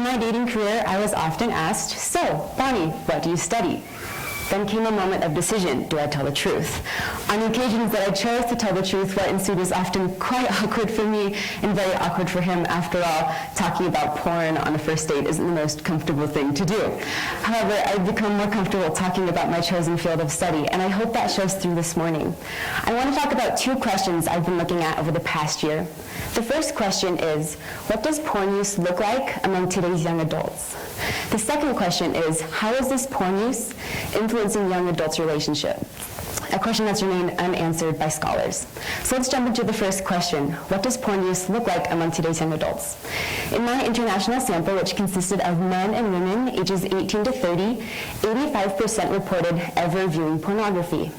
my dating career, I was often asked, "So, Bonnie, what do you study?" Then came a moment of decision. Do I tell the truth? On occasions that I chose to tell the truth, what ensued was often quite awkward for me and very awkward for him. After all, talking about porn on a first date isn't the most comfortable thing to do. However, I've become more comfortable talking about my chosen field of study, and I hope that shows through this morning. I want to talk about two questions I've been looking at over the past year. The first question is, what does porn use look like among today's young adults? The second question is, how is this porn use influencing young adults' relationships? A question that's remained unanswered by scholars. So let's jump into the first question. What does porn use look like among today's young adults? In my international sample, which consisted of men and women ages 18 to 30, 85% reported ever viewing pornography.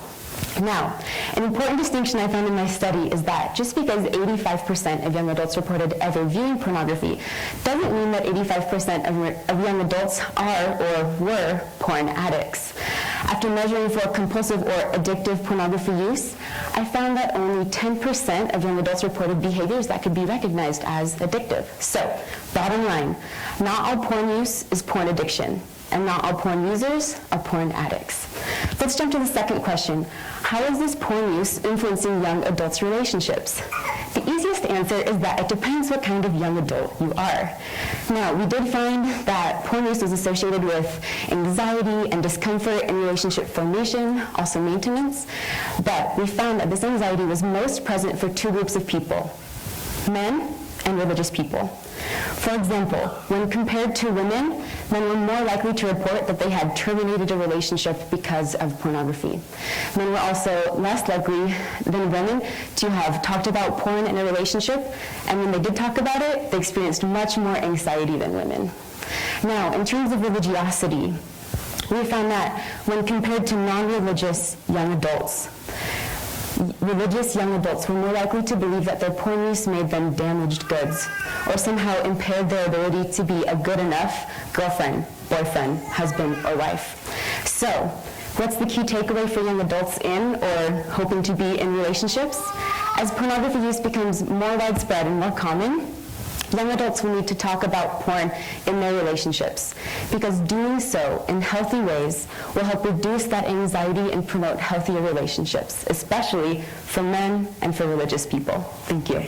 Now, an important distinction I found in my study is that just because 85% of young adults reported ever viewing pornography doesn't mean that 85% of young adults are or were porn addicts. After measuring for compulsive or addictive pornography use, I found that only 10% of young adults reported behaviors that could be recognized as addictive. So, bottom line, not all porn use is porn addiction, and not all porn users are porn addicts. Let's jump to the second question. How is this porn use influencing young adults' relationships? The easiest answer is that it depends what kind of young adult you are. Now, we did find that porn use is associated with anxiety and discomfort in relationship formation, also maintenance, but we found that this anxiety was most present for two groups of people, men and religious people. For example, when compared to women, men were more likely to report that they had terminated a relationship because of pornography. Men were also less likely than women to have talked about porn in a relationship, and when they did talk about it, they experienced much more anxiety than women. Now, in terms of religiosity, we found that when compared to non-religious young adults, religious young adults were more likely to believe that their porn use made them damaged goods or somehow impaired their ability to be a good enough girlfriend, boyfriend, husband, or wife. So, what's the key takeaway for young adults in or hoping to be in relationships? As pornography use becomes more widespread and more common, young adults will need to talk about porn in their relationships, because doing so in healthy ways will help reduce that anxiety and promote healthier relationships, especially for men and for religious people. Thank you.